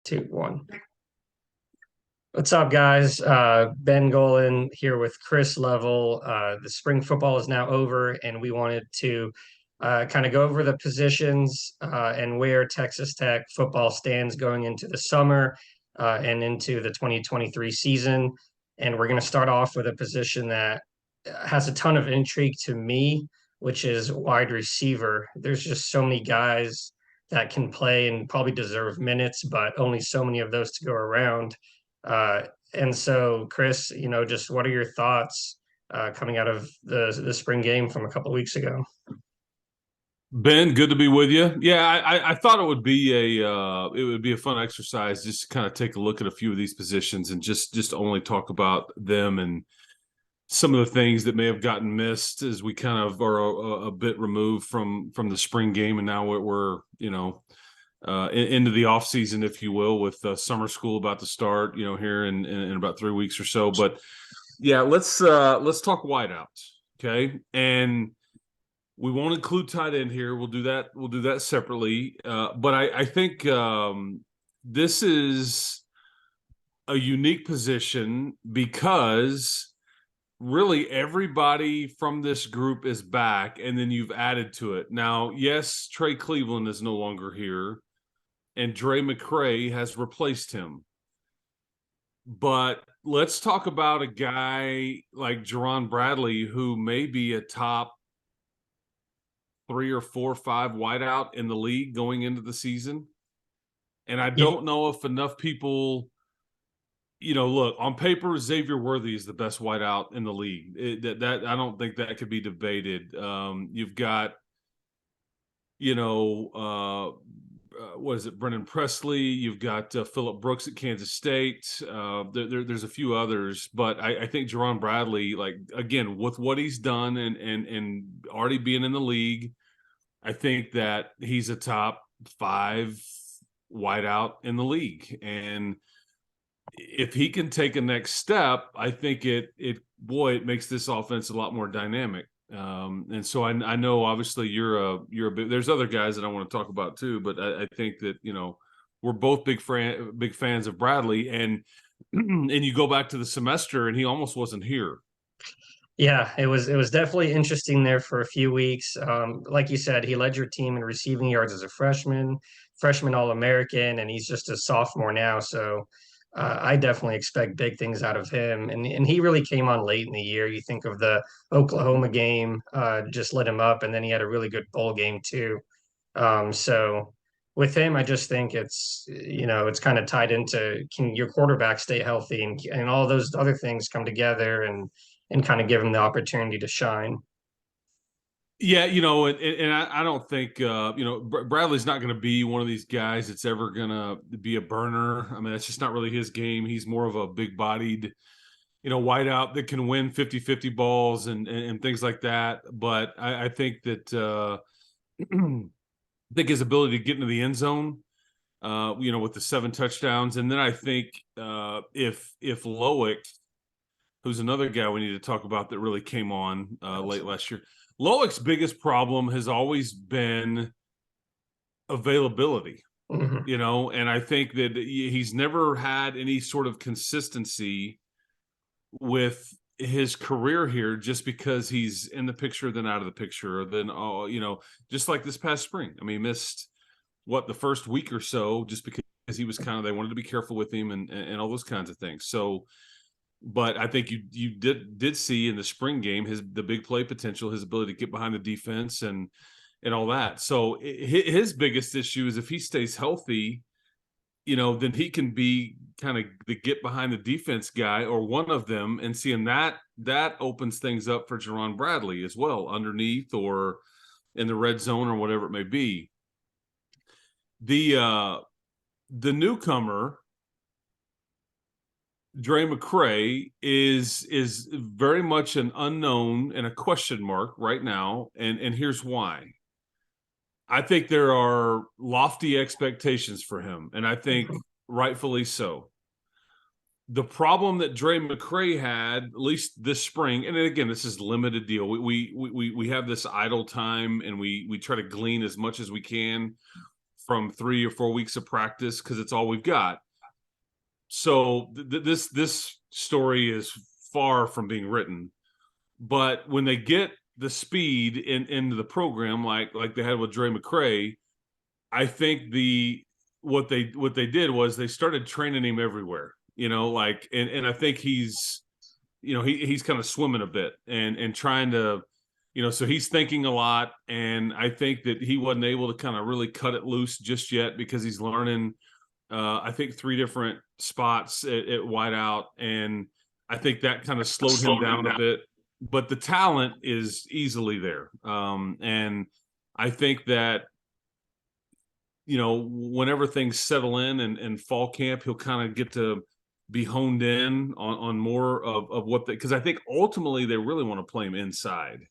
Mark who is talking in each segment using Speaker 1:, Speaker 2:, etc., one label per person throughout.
Speaker 1: Two, one. What's up, guys? Ben Golan here with Chris Level. The spring football is now over, and we wanted to kind of go over the positions and where Texas Tech football stands going into the summer and into the 2023 season. And we're going to start off with a position that has a ton of intrigue to me, which is wide receiver. There's just so many guys that can play and probably deserve minutes, but only so many of those to go around. Uh, and so, Chris, just what are your thoughts coming out of the spring game from a couple weeks ago?
Speaker 2: Ben, good to be with you. Yeah, I thought it would be a fun exercise just to kind of take a look at a few of these positions and just only talk about them and some of the things that may have gotten missed as we kind of are a bit removed from the spring game, and now we're into the off season, if you will, with summer school about to start, here in about 3 weeks or so. But yeah, let's talk wideouts, okay? And we won't include tight end here. We'll do that. We'll do that separately. But I think this is a unique position because really everybody from this group is back, and then you've added to it. Now, yes, Trey Cleveland is no longer here, and Dre McCray has replaced him. But let's talk about a guy like Jerron Bradley, who may be a top 3 or 4 or 5 wideout in the league going into the season. And I don't know if enough people, look, on paper, Xavier Worthy is the best wideout in the league. That I don't think that could be debated. You've got, what is it, Brennan Presley. You've got Phillip Brooks at Kansas State. There's a few others, but I think Jerron Bradley, like, again, with what he's done and already being in the league, I think that he's a top 5 wideout in the league. And if he can take a next step, I think it makes this offense a lot more dynamic. And so I know obviously you're a big, there's other guys that I want to talk about too, but I think that, we're both big fans of Bradley, and and you go back to the semester and he almost wasn't here.
Speaker 1: Yeah, it was definitely interesting there for a few weeks. Like you said, he led your team in receiving yards as a freshman All-American, and he's just a sophomore now. So I definitely expect big things out of him. And he really came on late in the year. You think of the Oklahoma game, just lit him up, and then he had a really good bowl game too. So with him, I just think it's kind of tied into, can your quarterback stay healthy, and all those other things come together and kind of give him the opportunity to shine.
Speaker 2: Yeah, and I don't think Bradley's not going to be one of these guys that's ever going to be a burner. I mean, that's just not really his game. He's more of a big-bodied, wideout that can win 50-50 balls and things like that. But I think that I think his ability to get into the end zone, with the 7 touchdowns, and then I think if Loic, who's another guy we need to talk about that really came on late last year. Loic's biggest problem has always been availability,
Speaker 1: Mhm.
Speaker 2: and I think that he's never had any sort of consistency with his career here, just because he's in the picture, then out of the picture, then, just like this past spring. I mean, he missed the first week or so just because he was they wanted to be careful with him and all those kinds of things. So, but I think you did see in the spring game the big play potential, his ability to get behind the defense and all that. So his biggest issue is if he stays healthy, then he can be kind of the get behind the defense guy or one of them, and seeing that opens things up for Jerron Bradley as well, underneath or in the red zone or whatever it may be. The newcomer, Dre McCray, is very much an unknown and a question mark right now, and here's why. I think there are lofty expectations for him, and I think rightfully so. The problem that Dre McCray had, at least this spring, and again, this is limited deal. We have this idle time, and we try to glean as much as we can from 3 or 4 weeks of practice because it's all we've got. So this story is far from being written. But when they get the speed into the program, like they had with Dre McCray, I think what they did was they started training him everywhere. And I think he's kind of swimming a bit and trying to, so he's thinking a lot. And I think that he wasn't able to kind of really cut it loose just yet because he's learning, I think 3 different spots at wideout. And I think that kind of slowed him down a bit, but the talent is easily there. And I think that, whenever things settle in and fall camp, he'll kind of get to be honed in on more of what because I think ultimately they really want to play him inside.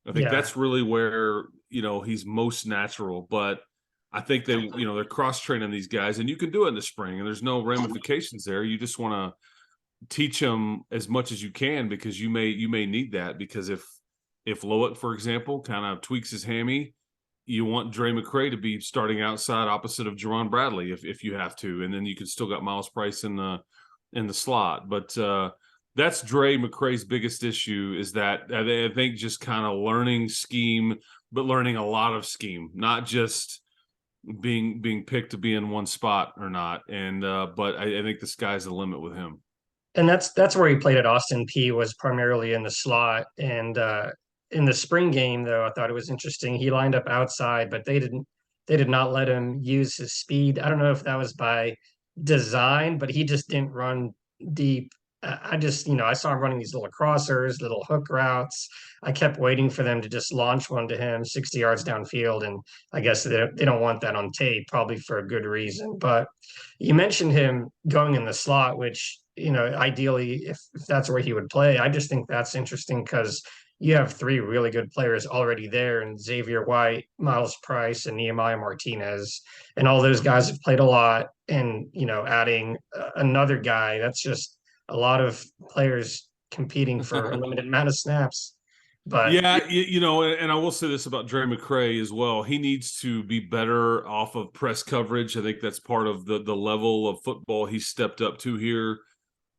Speaker 2: I think
Speaker 1: Yeah.
Speaker 2: that's really where, he's most natural. But I think they're cross training these guys, and you can do it in the spring, and there's no ramifications there. You just want to teach them as much as you can because you may need that, because if Lowett, for example, kind of tweaks his hammy, you want Dre McCray to be starting outside opposite of Jerron Bradley if you have to, and then you can still got Miles Price in the slot. But that's Dre McCray's biggest issue, is that I think just kind of learning scheme, but learning a lot of scheme, not just being picked to be in one spot or not. And but I think the sky's the limit with him.
Speaker 1: And that's where he played at Austin P, was primarily in the slot. And in the spring game, though, I thought it was interesting. He lined up outside, but they did not let him use his speed. I don't know if that was by design, but he just didn't run deep. I just, I saw him running these little crossers, little hook routes. I kept waiting for them to just launch one to him 60 yards downfield. And I guess they don't want that on tape, probably for a good reason. But you mentioned him going in the slot, which, ideally, if that's where he would play, I just think that's interesting because you have 3 really good players already there, and Xavier White, Miles Price, and Nehemiah Martinez, and all those guys have played a lot. And adding another guy, that's just a lot of players competing for a limited amount of snaps. But
Speaker 2: Yeah, and I will say this about Dre McCray as well. He needs to be better off of press coverage. I think that's part of the level of football he stepped up to here.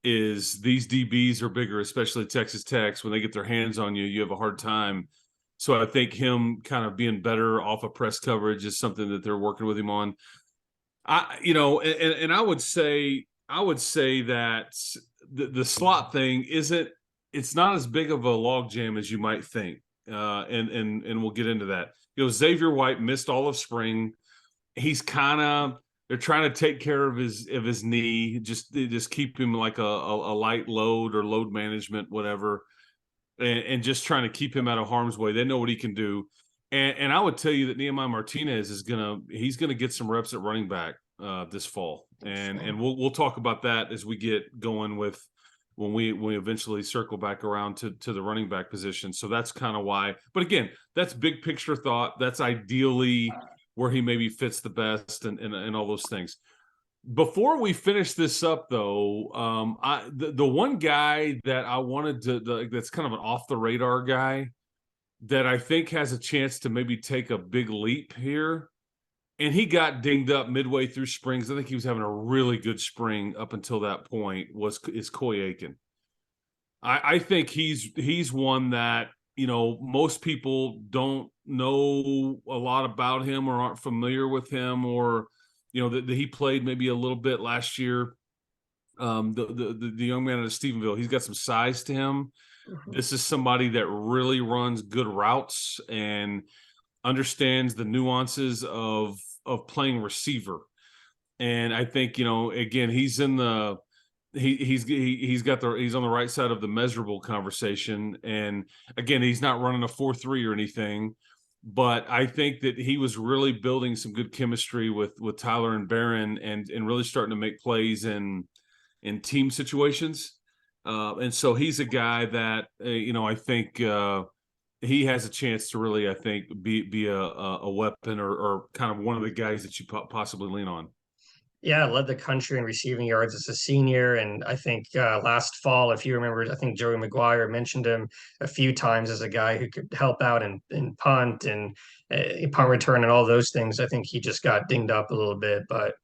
Speaker 2: Is these DBs are bigger, especially Texas Tech's. When they get their hands on you, you have a hard time. So I think him kind of being better off of press coverage is something that they're working with him on. And I would say that the slot thing isn't. It's not as big of a logjam as you might think, and we'll get into that. Xavier White missed all of spring. He's they're trying to take care of his knee, just keep him like a light load or load management, whatever, and just trying to keep him out of harm's way. They know what he can do, and I would tell you that Nehemiah Martinez he's gonna get some reps at running back this fall, and we'll talk about that as we get going with when we eventually circle back around to the running back position. So that's kind of why. But again, that's big picture thought. That's ideally where he maybe fits the best and all those things. Before we finish this up, though, the one guy that I wanted that's kind of an off the radar guy that I think has a chance to maybe take a big leap here, and he got dinged up midway through springs. I think he was having a really good spring up until that point. Is Coy Aiken? I think he's one that most people don't know a lot about him or aren't familiar with him, or that he played maybe a little bit last year. The young man out of Stephenville, he's got some size to him. This is somebody that really runs good routes and understands the nuances of playing receiver. And I think again, he's on the right side of the measurable conversation. And again, he's not running a 4.3 or anything, but I think that he was really building some good chemistry with Tyler and Barron, and really starting to make plays in team situations. And so he's a guy that I think he has a chance to really, I think, be a weapon or kind of one of the guys that you possibly lean on.
Speaker 1: Yeah, led the country in receiving yards as a senior. And I think last fall, if you remember, I think Joey McGuire mentioned him a few times as a guy who could help out in punt and punt return and all those things. I think he just got dinged up a little bit. But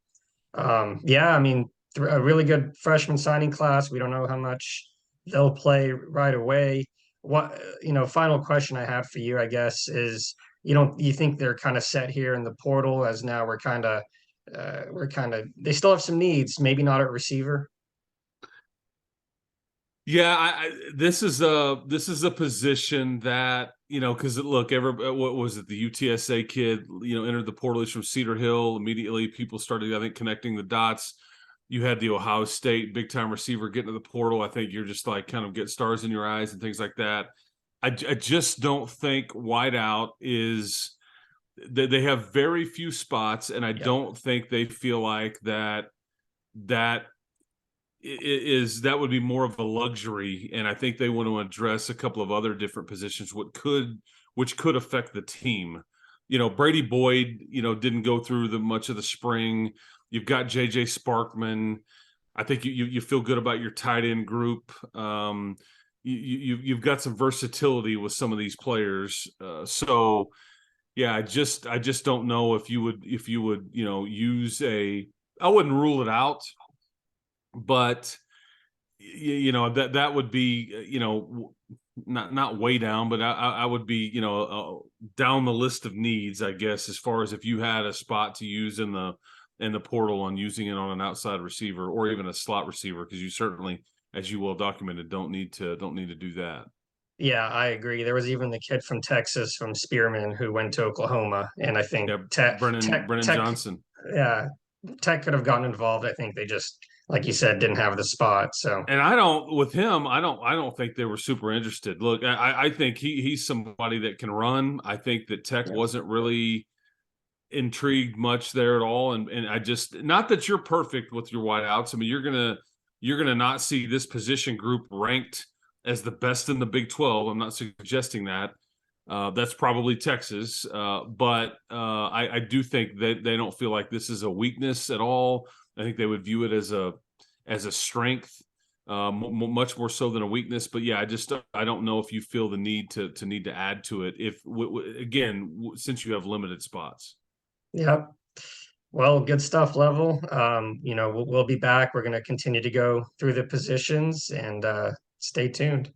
Speaker 1: yeah, I mean, a really good freshman signing class. We don't know how much they'll play right away. What, final question I have for you, I guess, is you think they're kind of set here in the portal as now they still have some needs, maybe not at receiver.
Speaker 2: Yeah, this is a position that because look, what was it? The UTSA kid, entered the portal. He's from Cedar Hill. Immediately, people started, I think, connecting the dots. You had the Ohio State big time receiver get into the portal. I think you're just like kind of get stars in your eyes and things like that. I just don't think wideout is. They have very few spots, and I
Speaker 1: Yep.
Speaker 2: don't think they feel like that that would be more of a luxury, and I think they want to address a couple of other different positions which could affect the team. Brady Boyd, didn't go through the much of the spring. You've got JJ Sparkman. I think you feel good about your tight end group. You've got some versatility with some of these players. So yeah, I just don't know if you would use a. I wouldn't rule it out, but that would be not way down, but I would be down the list of needs, I guess, as far as if you had a spot to use in the portal on using it on an outside receiver or even a slot receiver, because you certainly, as you well documented, don't need to do that.
Speaker 1: Yeah, I agree. There was even the kid from Texas, from Spearman, who went to Oklahoma, and I think
Speaker 2: Yeah, Brennan Johnson.
Speaker 1: Yeah, Tech could have gotten involved. I think they just, like you said, didn't have the spot. So
Speaker 2: And I don't with him. I don't think they were super interested. Look, I think he's somebody that can run. I think that Tech
Speaker 1: yeah,
Speaker 2: wasn't really intrigued much there at all. And I just, not that you're perfect with your wideouts. I mean, you're gonna not see this position group ranked as the best in the Big 12. I'm not suggesting that. That's probably Texas, but I do think that they don't feel like this is a weakness at all. I think they would view it as a strength, much more so than a weakness. But yeah, I don't know if you feel the need to need to add to it if again since you have limited spots.
Speaker 1: yep. Well, good stuff, Level. We'll be back. We're going to continue to go through the positions and stay tuned.